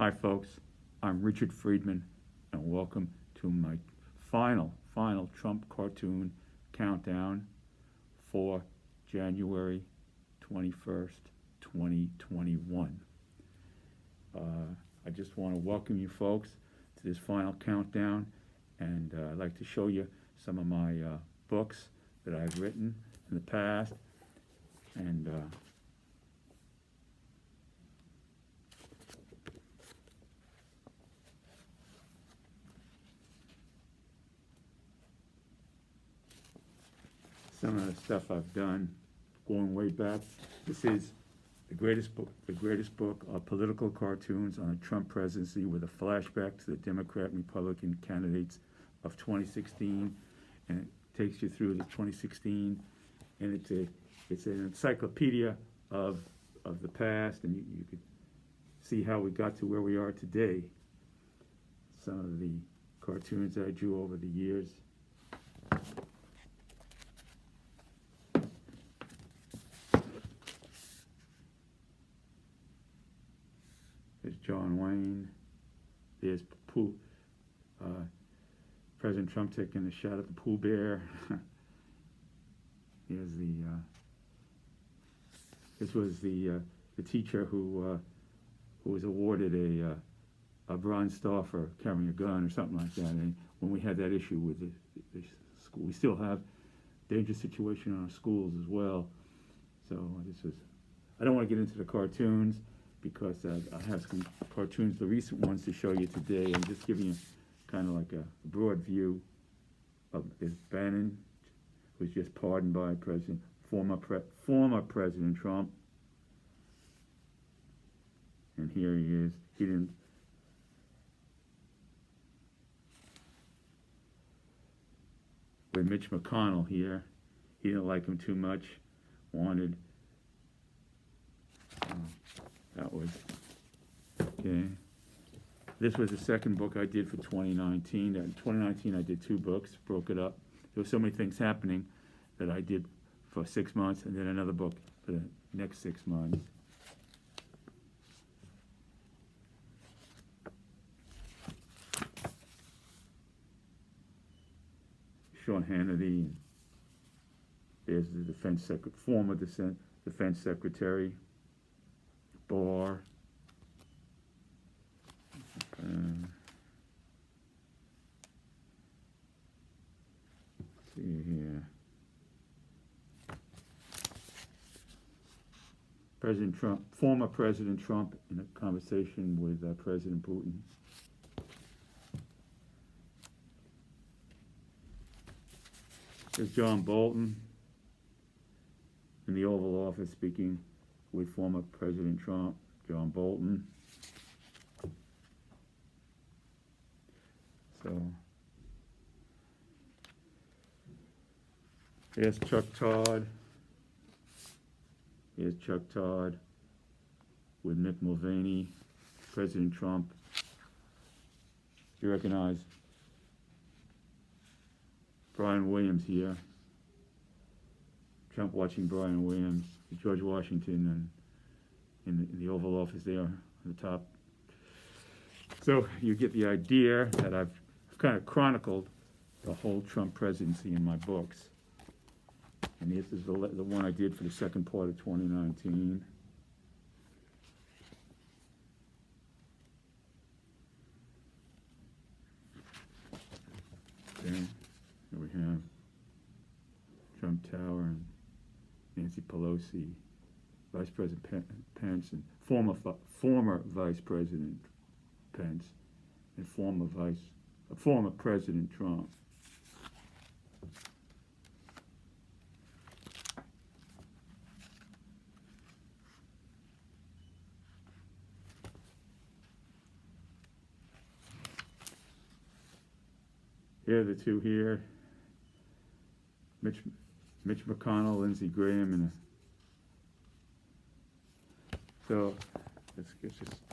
Hi folks, I'm Richard Friedman, and welcome to my final Trump cartoon countdown for January 21st, 2021. I just want to welcome you folks to this final countdown, and I'd like to show you some of my books that I've written in the past, and some of the stuff I've done going way back. This is the greatest book of political cartoons on the Trump presidency, with a flashback to the Democrat and Republican candidates of 2016, and it takes you through the 2016, and it's an encyclopedia of the past, and you could see how we got to where we are today. Some of the cartoons I drew over the years. There's John Wayne. There's President Trump taking a shot at the Pooh Bear. Here's this was the teacher who was awarded a Bronze Star for carrying a gun or something like that. And when we had that issue with the school, we still have dangerous situation in our schools as well. So I don't want to get into the cartoons, because I have some cartoons, the recent ones, to show you today. I'm just giving you kind of like a broad view of this Bannon, who's just pardoned by former President Trump. And here he is. He didn't. With Mitch McConnell here, he didn't like him too much. Wanted. That was okay. This was the second book I did for 2019. In 2019, I did two books, broke it up. There were so many things happening that I did for 6 months, and then another book for the next 6 months. Sean Hannity. There's the former defense secretary. Barr. See here. President Trump, former President Trump, in a conversation with President Putin. There's John Bolton in the Oval Office speaking with former President Trump, John Bolton. So here's Chuck Todd. Here's Chuck Todd with Mick Mulvaney, President Trump. You recognize Brian Williams here. Trump watching Brian Williams, George Washington, and in the Oval Office there on the top. So you get the idea that I've kind of chronicled the whole Trump presidency in my books. And this is the one I did for the second part of 2019. Okay, here we have Trump Tower and Nancy Pelosi, Vice President Pence, and former Vice President Pence, and former President Trump. Here are the two here. Mitch McConnell, Lindsey Graham, and so let's just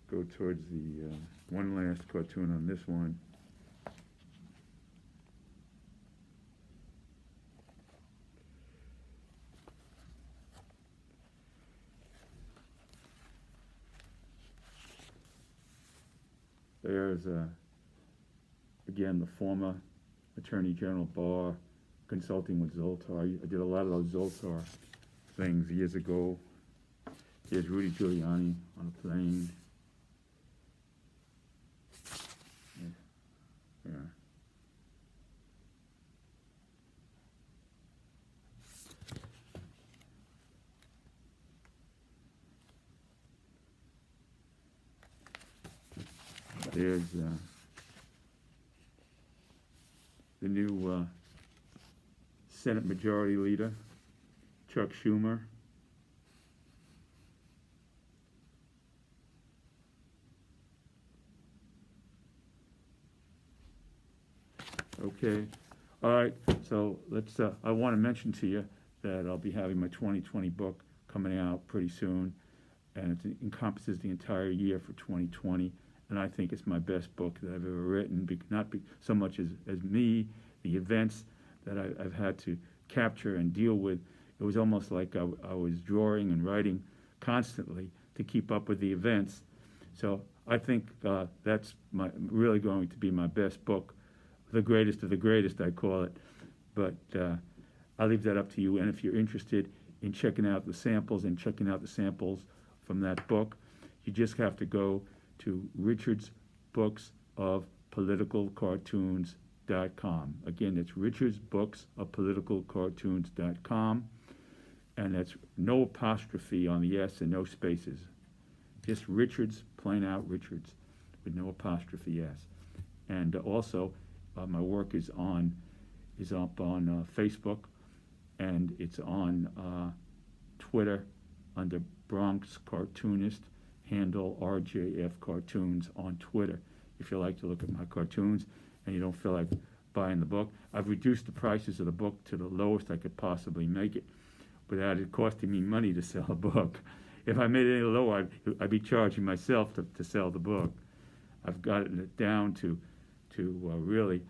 go towards the one last cartoon on this one. there's again the former Attorney General Barr consulting with Zoltar. I did a lot of those Zoltar things years ago. Here's Rudy Giuliani on a plane. Yeah. There's the new Senate Majority Leader, Chuck Schumer. Okay, all right, so let's, I want to mention to you that I'll be having my 2020 book coming out pretty soon, and it encompasses the entire year for 2020, and I think it's my best book that I've ever written, not so much as me, the events that I've had to capture and deal with. It was almost like I was drawing and writing constantly to keep up with the events. So I think that's really going to be my best book. The greatest of the greatest, I call it. But I'll leave that up to you. And if you're interested in checking out the samples from that book, you just have to go to Richard's Books of Political Cartoons.com. Again, it's Richard's Books of Political Cartoons.com. And that's no apostrophe on the S and no spaces. Just Richard's, plain out Richard's, with no apostrophe S. And also, my work is up on Facebook, and it's on Twitter under Bronx Cartoonist, handle RJF Cartoons on Twitter. If you like to look at my cartoons and you don't feel like buying the book, I've reduced the prices of the book to the lowest I could possibly make it without it costing me money to sell a book. If I made it any lower, I'd be charging myself to sell the book. I've gotten it down to really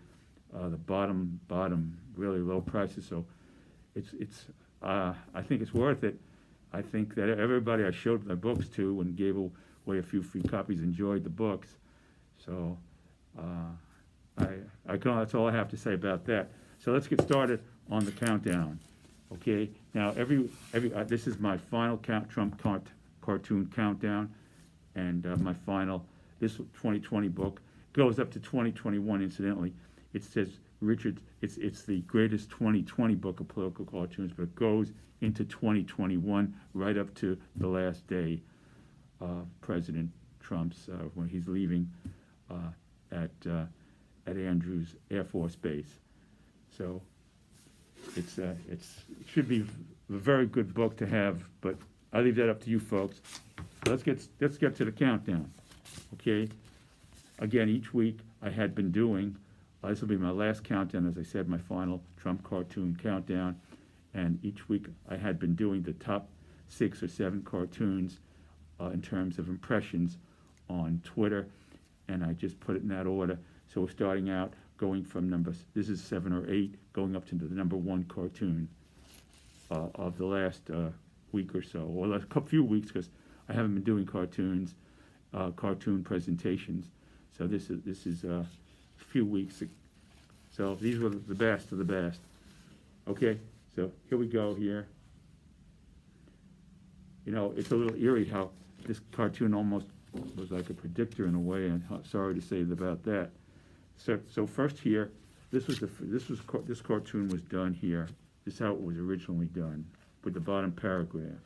the bottom really low prices. So I think it's worth it. I think that everybody I showed my books to and gave away a few free copies enjoyed the books. So that's all I have to say about that. So let's get started on the countdown. Okay. Now this is my final Trump cartoon countdown, and this 2020 book goes up to 2021. Incidentally, it says Richard. It's the greatest 2020 book of political cartoons, but it goes into 2021 right up to the last day of President Trump's when he's leaving at Andrews Air Force Base. So it should be a very good book to have, but I leave that up to you folks. Let's get to the countdown. Okay. Again, each week I had been doing. This will be my last countdown, as I said, my final Trump cartoon countdown. And each week I had been doing the top 6 or 7 cartoons in terms of impressions on Twitter, and I just put it in that order. So we're starting out going from this is 7 or 8, going up to the number 1 cartoon of the last week or so, or a few weeks, because I haven't been doing cartoon presentations. So this is a few weeks. So these were the best of the best. Okay, so here we go here. You know, it's a little eerie how this cartoon almost was like a predictor in a way, and sorry to say about that. So first here, this cartoon was done here. This is how it was originally done, with the bottom paragraph.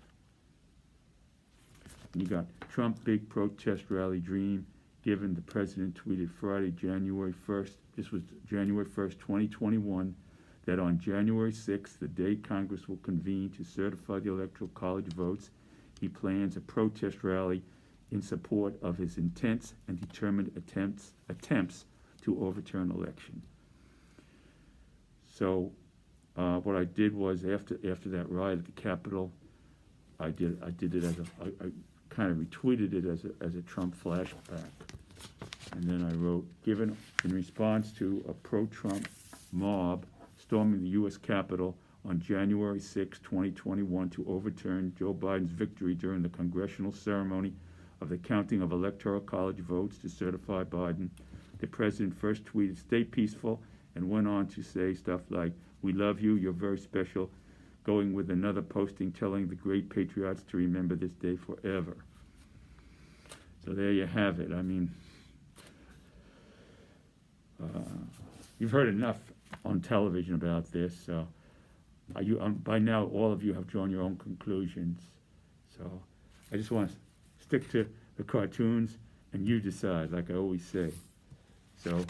And you got Trump big protest rally dream given. The president tweeted Friday, January 1st. This was January 1st, 2021, that on January 6th, the day Congress will convene to certify the Electoral College votes, he plans a protest rally in support of his intense and determined attempts to overturn election. So what I did was after that riot at the Capitol, I did it as I kind of retweeted it as a Trump flashback. And then I wrote, given in response to a pro-Trump mob storming the U.S. Capitol on January 6, 2021 to overturn Joe Biden's victory during the congressional ceremony of the counting of electoral college votes to certify Biden. The president first tweeted, "Stay peaceful," and went on to say stuff like, "We love you, you're very special," going with another posting telling the great patriots to remember this day forever. So there you have it. I mean, you've heard enough on television about this. So by now, all of you have drawn your own conclusions. So I just want to stick to the cartoons, and you decide, like I always say. So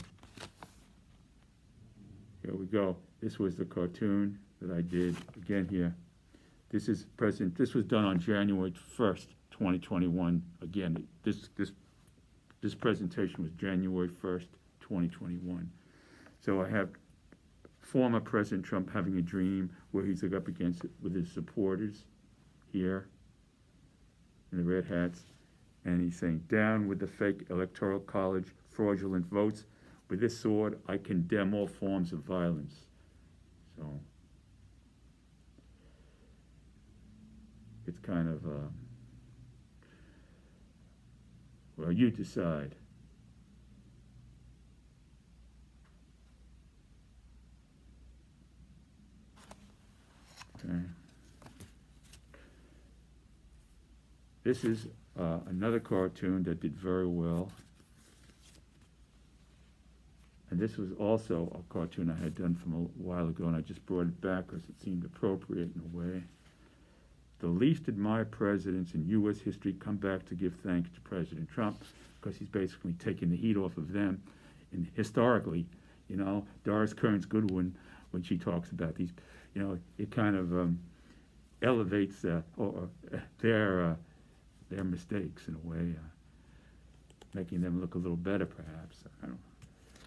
here we go. This was the cartoon that I did again here. This is present. This was done on January 1st, 2021. Again, this presentation was January 1st, 2021. So I have former President Trump having a dream where he's up against it with his supporters here in the red hats, and he's saying, "Down with the fake electoral college fraudulent votes. With this sword, I condemn all forms of violence." So it's kind of, well, you decide. Okay. This is another cartoon that did very well. And this was also a cartoon I had done from a while ago, and I just brought it back because it seemed appropriate in a way. The least admired presidents in U.S. history come back to give thanks to President Trump, because he's basically taking the heat off of them. And historically, you know, Doris Kearns Goodwin, when she talks about these, you know, it kind of elevates their mistakes in a way, making them look a little better, perhaps. I don't know.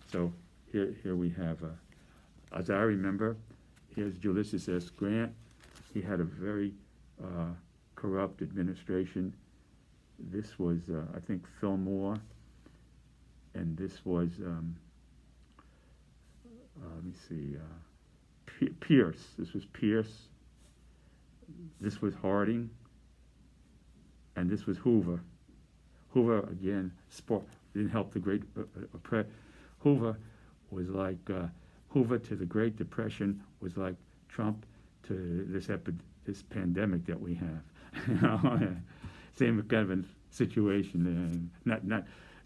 So here we have, as I remember, here's Ulysses S. Grant. He had a very corrupt administration. This was, I think, Fillmore, and this was, let me see, Pierce. This was Pierce. This was Harding, and this was Hoover. Hoover, again, didn't help the great Hoover was like, Hoover to the Great Depression was like Trump to this pandemic that we have. Same kind of a situation. Not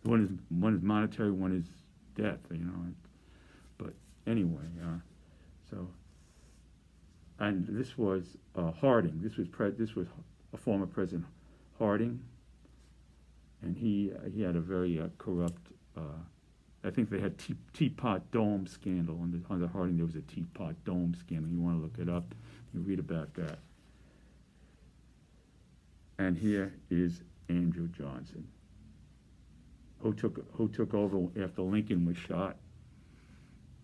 one is monetary, one is death. You know. But anyway, so. And this was Harding. This was a former President Harding, and he had a very corrupt. I think they had Teapot Dome scandal under Harding. There was a Teapot Dome scandal. You want to look it up. You read about that. And here is Andrew Johnson, who took over after Lincoln was shot,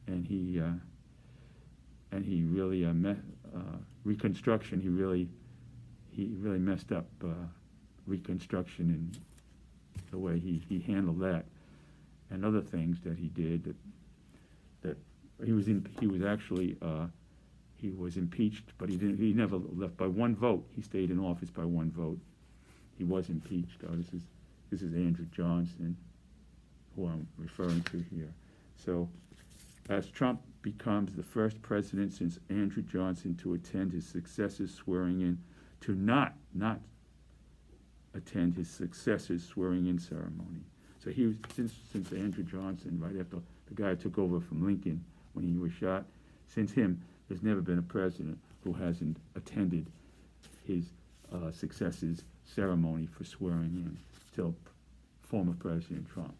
and he really Reconstruction. He really messed up Reconstruction and the way he handled that, and other things that he did. That he was impeached, but he never left by one vote. He stayed in office by one vote. He was impeached. This is Andrew Johnson, who I'm referring to here. So, as Trump becomes the first president since Andrew Johnson to attend his successor's swearing-in, to not attend his successor's swearing-in ceremony. So he was, since Andrew Johnson, right after the guy took over from Lincoln when he was shot, since him, there's never been a president who hasn't attended his successor's ceremony for swearing in till former President Trump.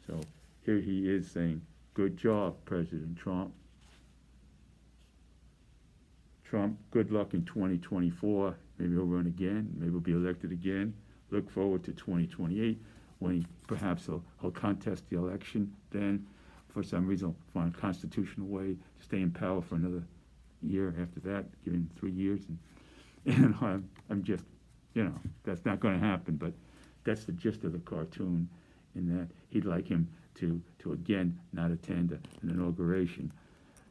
So here he is saying, "Good job, President Trump. Trump, good luck in 2024. Maybe he'll run again. Maybe he'll be elected again. Look forward to 2028 when perhaps he'll contest the election. Then, for some reason, he'll find a constitutional way to stay in power for another year after that, give him 3 years. And I'm just, that's not going to happen. But that's the gist of the cartoon, in that he'd like him to again not attend an inauguration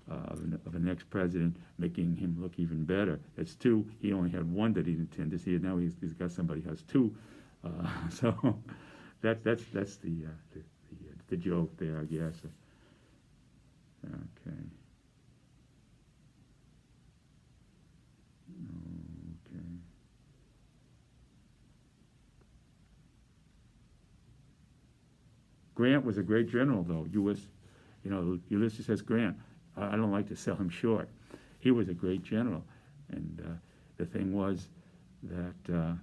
of the next president, making him look even better. That's two. He only had one that he didn't attend this year. Now he's got somebody who has two So that's the joke there, I guess. Okay. Okay. Grant was a great general, though. Ulysses S. Grant. I don't like to sell him short. He was a great general, and the thing was that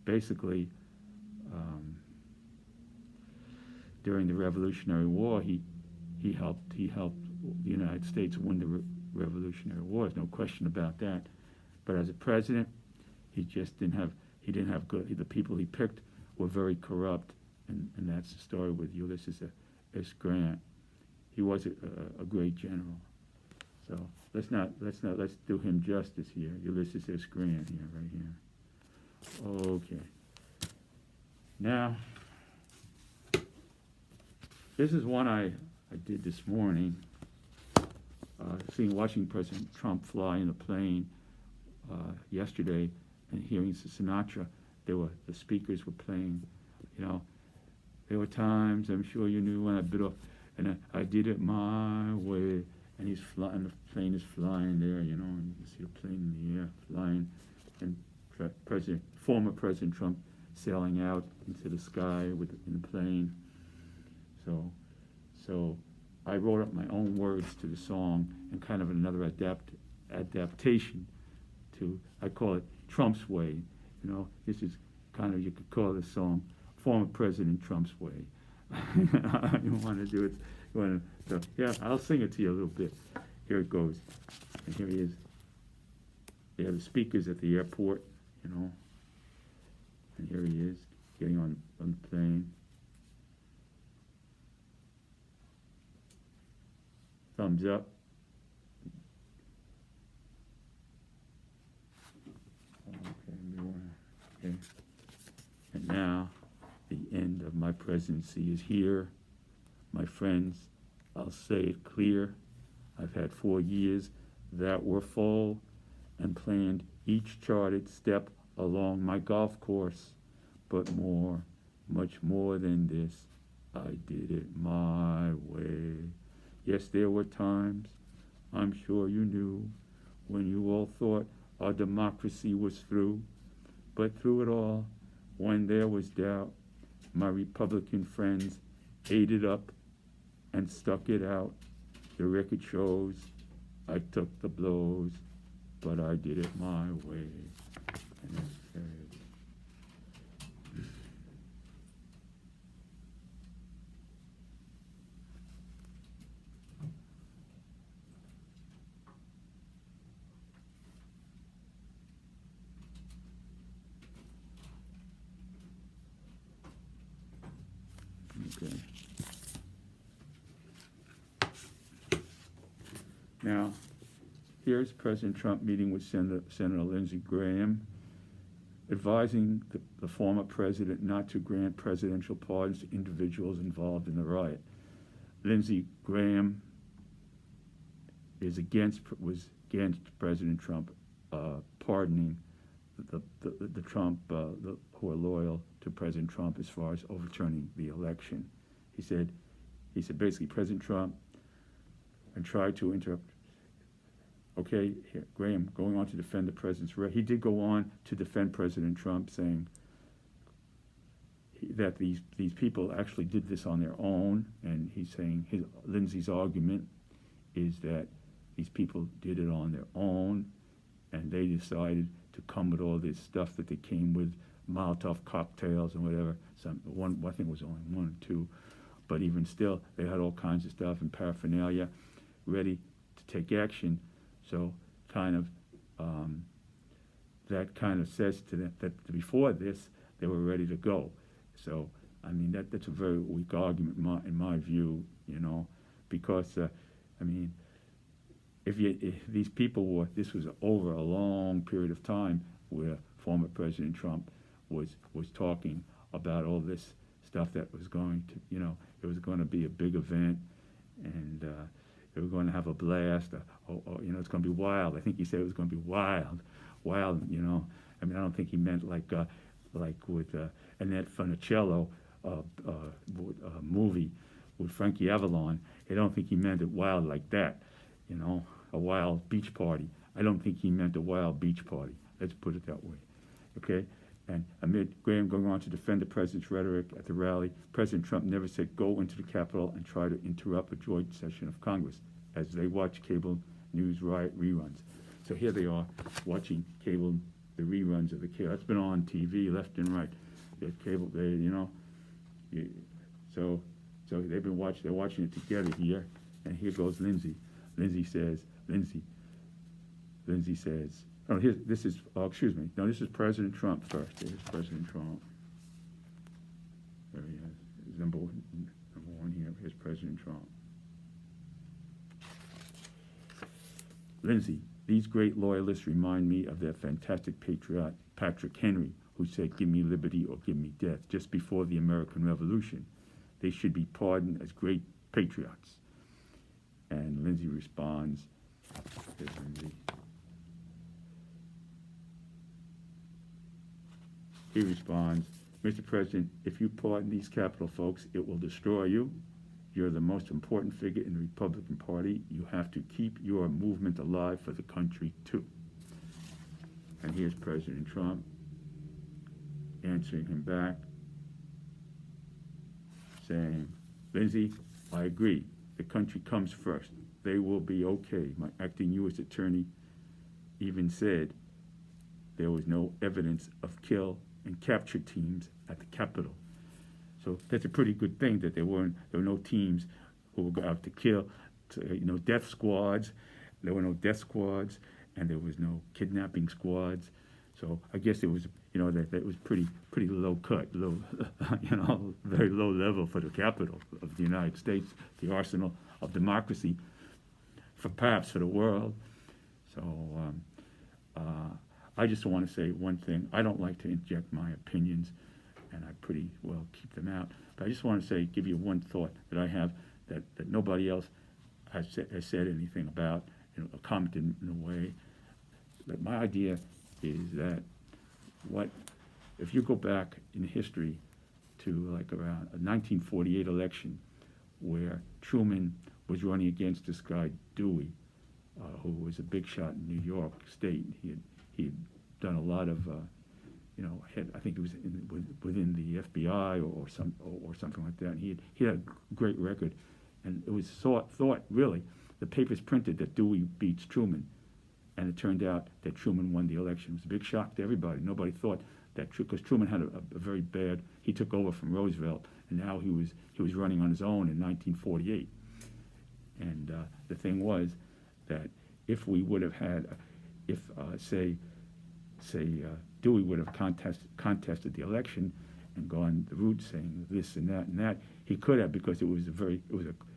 basically during the Revolutionary War, he helped the United States win the Revolutionary War. There's no question about that. But as a president, he didn't have good. The people he picked were very corrupt, and that's the story with Ulysses S. Grant. He was a great general. So let's do him justice here. Ulysses S. Grant here, right here. Okay. Now, this is one I did this morning. Watching President Trump fly in a plane yesterday, and hearing Sinatra, the speakers were playing. There were times, I'm sure you knew, when I bit off, and I did it my way, and he's flying. The plane is flying there, and you can see the plane in the air flying, and former President Trump sailing out into the sky in the plane. So I wrote up my own words to the song and kind of another adaptation to, I call it Trump's Way. This is kind of, you could call this song former President Trump's Way. You want to do it? So yeah, I'll sing it to you a little bit. Here it goes. And here he is. They have the speakers at the airport, and here he is getting on the plane. Thumbs up. Okay. And now, the end of my presidency is here. My friends, I'll say it clear. I've had 4 years that were full and planned each charted step along my golf course. But more, much more than this, I did it my way. Yes, there were times, I'm sure you knew, when you all thought our democracy was through. But through it all, when there was doubt, my Republican friends ate it up and stuck it out. The record shows I took the blows, but I did it my way. And that's sad. Okay. Now, here's President Trump meeting with Senator Lindsey Graham, advising the former president not to grant presidential pardons to individuals involved in the riot. Lindsey Graham was against President Trump pardoning the Trump who are loyal to President Trump as far as overturning the election. He said basically President Trump and tried to interrupt. Okay, here, Graham going on to defend the president's right. He did go on to defend President Trump, saying that these people actually did this on their own, and he's saying Lindsey's argument is that these people did it on their own, and they decided to come with all this stuff that they came with, Molotov cocktails and whatever. I think it was only 1 or 2, but even still, they had all kinds of stuff and paraphernalia ready to take action. So that kind of says to them that before this, they were ready to go. So, I mean, that's a very weak argument in my view, because, if these people this was over a long period of time where former President Trump was talking about all this stuff that was going to, it was going to be a big event, and they were going to have a blast, it's going to be wild. I think he said it was going to be wild, I don't think he meant like with Annette Funicello movie with Frankie Avalon. I don't think he meant it wild like that, you know, a wild beach party. I don't think he meant a wild beach party. Let's put it that way, okay? And amid Graham going on to defend the president's rhetoric at the rally, President Trump never said go into the Capitol and try to interrupt a joint session of Congress as they watch cable news riot reruns. So here they are watching the reruns of the cable. That's been on TV left and right. The cable, so they've been watching. They're watching it together here, and here goes Lindsay. Lindsay says. Oh, this is. Oh, excuse me. No, this is President Trump first. There's President Trump. There he is. Number one here. Here's President Trump. Lindsay, these great loyalists remind me of that fantastic patriot, Patrick Henry, who said, "Give me liberty or give me death," just before the American Revolution. They should be pardoned as great patriots. And Lindsay responds, here's Lindsay. He responds, "Mr. President, if you pardon these Capitol folks, it will destroy you. You're the most important figure in the Republican Party. You have to keep your movement alive for the country, too." And here's President Trump answering him back, saying, "Lindsay, I agree. The country comes first. They will be okay. My acting U.S. attorney even said there was no evidence of kill and capture teams at the Capitol." So that's a pretty good thing that there were no teams who were out to kill, death squads. There were no death squads, and there was no kidnapping squads. So I guess it was, that was pretty low cut, very low level for the Capitol of the United States, the arsenal of democracy, perhaps for the world. So I just want to say one thing. I don't like to inject my opinions, and I pretty well keep them out. But I just want to give you one thought that I have that nobody else has said anything about, commented in a way. But my idea is that if you go back in history to like around a 1948 election where Truman was running against this guy Dewey, who was a big shot in New York State. He had done a lot of, I think it was within the FBI or something like that. And he had a great record, and it was thought really, the papers printed that Dewey beats Truman, and it turned out that Truman won the election. It was a big shock to everybody. Nobody thought that, because Truman had a very bad. He took over from Roosevelt, and now he was running on his own in 1948. And the thing was that if we would have had, say Dewey would have contested the election and gone the route saying this and that, he could have, because it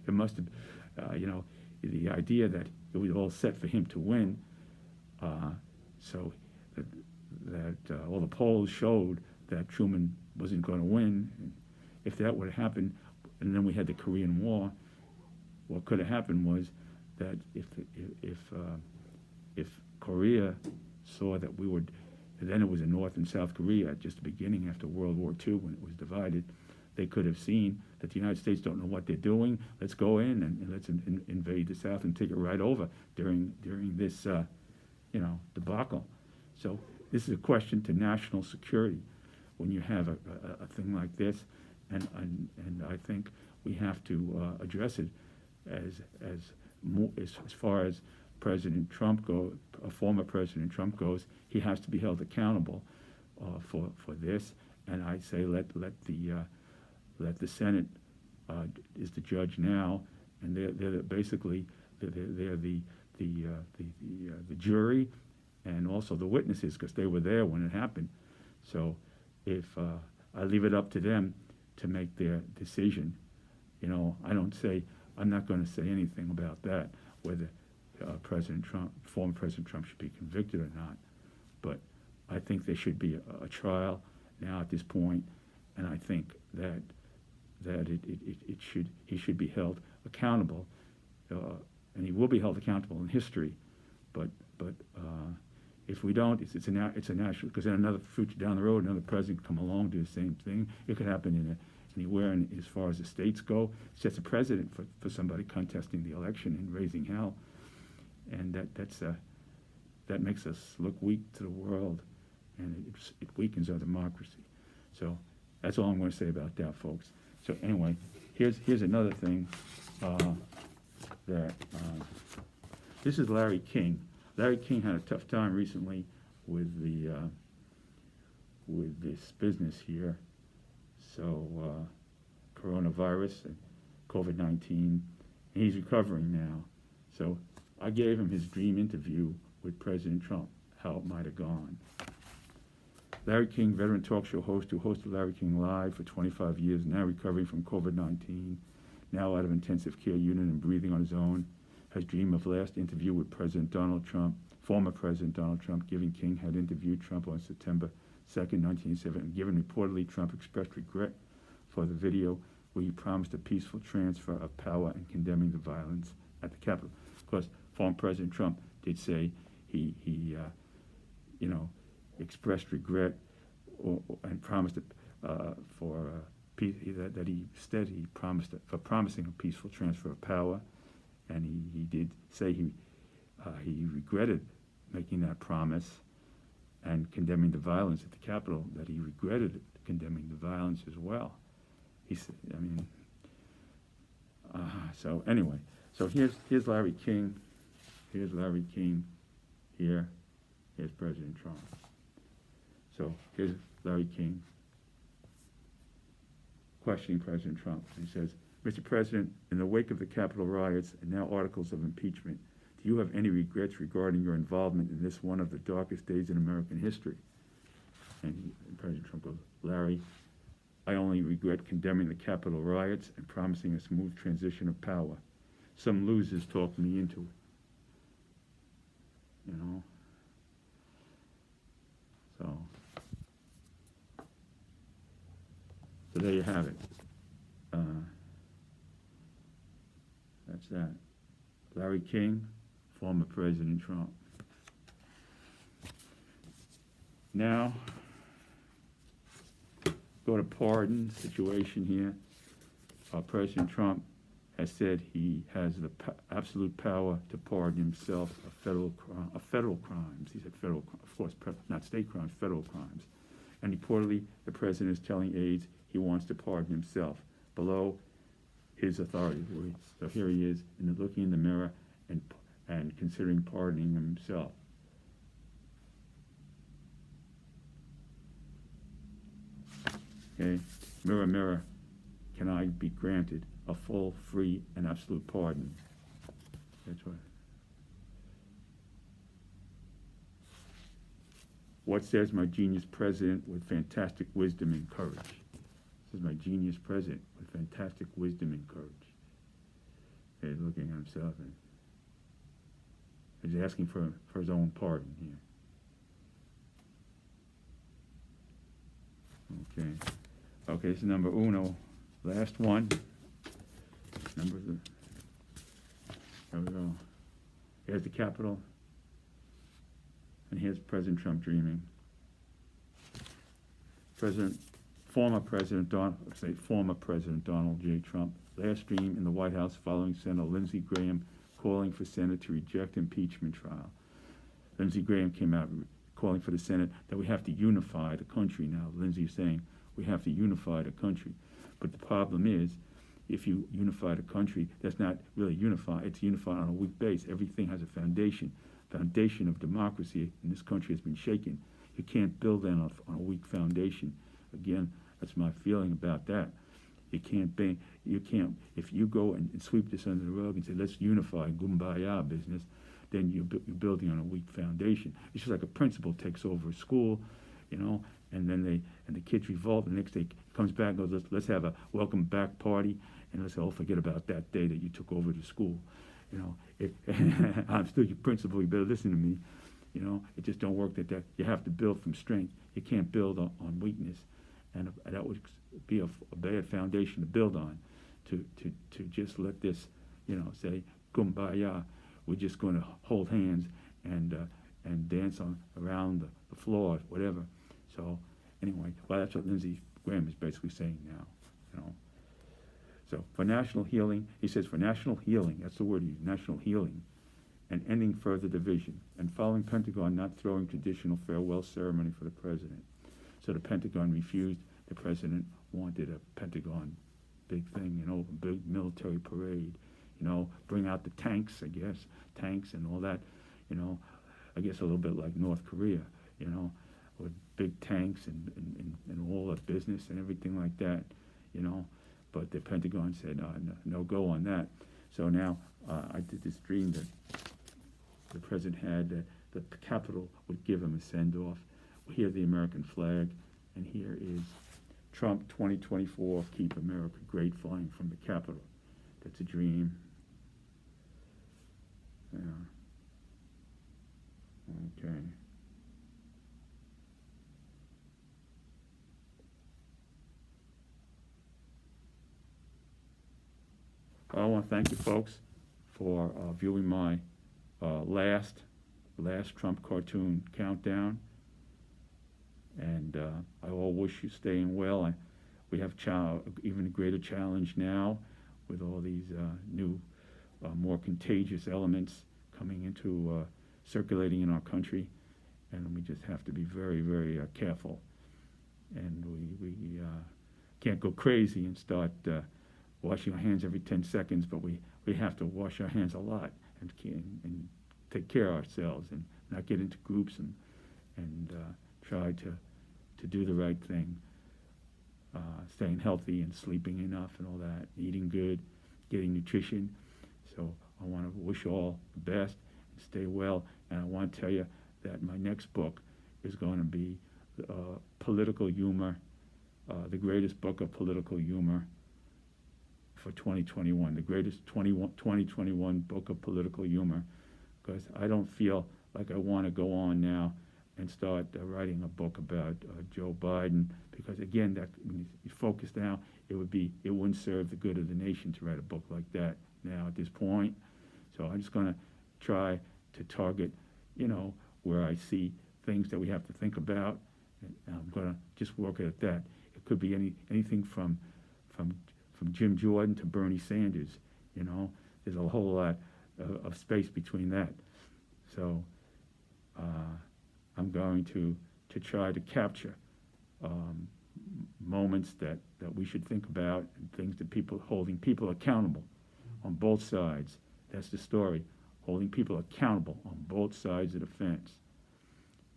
must have, the idea that it was all set for him to win. So that all the polls showed that Truman wasn't going to win. And if that would have happened, and then we had the Korean War, what could have happened was that if Korea saw that we would, then it was a North and South Korea at just the beginning after World War II when it was divided, they could have seen that the United States don't know what they're doing. Let's go in and let's invade the South and take it right over during this debacle. So this is a question to national security when you have a thing like this, and I think we have to address it as far as President Trump former President Trump goes. He has to be held accountable for this, and I say let the Senate is the judge now, and they're basically they're the jury and also the witnesses, because they were there when it happened. So if I leave it up to them to make their decision, I'm not going to say anything about that, whether former President Trump should be convicted or not. But I think there should be a trial now at this point, and I think that he should be held accountable, and he will be held accountable in history. But if we don't, it's a natural, because then another future down the road, another president come along, do the same thing. It could happen anywhere, and as far as the states go, it sets a precedent for somebody contesting the election and raising hell, and that makes us look weak to the world, and it weakens our democracy. So that's all I'm going to say about that, folks. So anyway, here's another thing this is Larry King. Larry King had a tough time recently with this business here. So coronavirus and COVID-19, and he's recovering now. So I gave him his dream interview with President Trump, how it might have gone. Larry King, veteran talk show host who hosted Larry King Live for 25 years, now recovering from COVID-19, now out of intensive care unit and breathing on his own, has dreamed of last interview with President Donald Trump, former President Donald Trump, given King had interviewed Trump on September 2nd, 1987, and given reportedly Trump expressed regret for the video where he promised a peaceful transfer of power and condemning the violence at the Capitol. Of course, former President Trump did say he expressed regret and promised that he promised for promising a peaceful transfer of power, and he did say he regretted making that promise and condemning the violence at the Capitol, that he regretted condemning the violence as well. He said, so anyway, so here's Larry King. Here's Larry King. Here's President Trump. So here's Larry King questioning President Trump. And he says, Mr. President, in the wake of the Capitol riots and now articles of impeachment, do you have any regrets regarding your involvement in this one of the darkest days in American history? And President Trump goes, Larry, I only regret condemning the Capitol riots and promising a smooth transition of power. Some losers talked me into it. So there you have it. That's that. Larry King, former President Trump. Now, go to pardon situation here. President Trump has said he has the absolute power to pardon himself of federal crimes. He said federal, of course, not state crimes, federal crimes. And reportedly, the president is telling aides he wants to pardon himself below his authority. So here he is, looking in the mirror and considering pardoning himself. Okay, mirror, mirror, can I be granted a full, free, and absolute pardon? That's right. What says my genius president with fantastic wisdom and courage? This is my genius president with fantastic wisdom and courage. He's looking at himself and he's asking for his own pardon here. Okay, this is number uno. Last one. There we go. Here's the Capitol. And here's President Trump dreaming. Former President Donald J. Trump last dream in the White House following Senator Lindsey Graham calling for Senate to reject impeachment trial. Lindsey Graham came out calling for the Senate that we have to unify the country now. Lindsey's saying we have to unify the country. But the problem is, if you unify the country, that's not really unified. It's unified on a weak base. Everything has a foundation. Foundation of democracy in this country has been shaken. You can't build on a weak foundation. Again, that's my feeling about that. You can't, if you go and sweep this under the rug and say, let's unify kumbaya business, then you're building on a weak foundation. It's just like a principal takes over a school, and then the kids revolt. The next day comes back and goes, let's have a welcome back party, and let's all forget about that day that you took over the school. I'm still your principal. You better listen to me. It just don't work that you have to build from strength. You can't build on weakness, and that would be a bad foundation to build on. To just let this, say kumbaya. We're just going to hold hands and and dance around the floor, whatever. So anyway, well, that's what Lindsey Graham is basically saying now, you know. So for national healing, he says, for national healing, that's the word he used, national healing, and ending further division, and following Pentagon not throwing traditional farewell ceremony for the president. So the Pentagon refused. The president wanted a Pentagon big thing, you know, a big military parade, you know, bring out the tanks, I guess, tanks and all that, you know, I guess a little bit like North Korea, you know, with big tanks and all the business and everything like that, you know. But the Pentagon said, no go on that. So now I did this dream that the president had that the Capitol would give him a send-off. Here the American flag, and here is Trump 2024, Keep America Great, flying from the Capitol. That's a dream. Yeah. Okay. I want to thank you folks for viewing my last Trump cartoon countdown, and I all wish you staying well. We have even a greater challenge now with all these new, more contagious elements coming into circulating in our country, and we just have to be very, very careful. And we can't go crazy and start washing our hands every 10 seconds, but we have to wash our hands a lot and take care of ourselves and not get into groups and try to do the right thing, staying healthy and sleeping enough and all that, eating good, getting nutrition. So I want to wish you all the best and stay well. And I want to tell you that my next book is going to be political humor, the greatest book of political humor for 2021, the greatest 2021 book of political humor, because I don't feel like I want to go on now and start writing a book about Joe Biden, because again, that when you focus now, it wouldn't serve the good of the nation to write a book like that now at this point. So I'm just going to try to target, you know, where I see things that we have to think about, and I'm going to just work it at that. It could be anything from Jim Jordan to Bernie Sanders, you know. There's a whole lot of space between that. So I'm going to try to capture moments that we should think about, and things that holding people accountable on both sides. That's the story, holding people accountable on both sides of the fence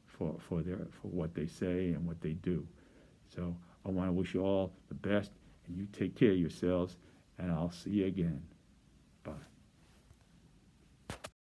for what they say and what they do. So I want to wish you all the best, and you take care of yourselves, and I'll see you again.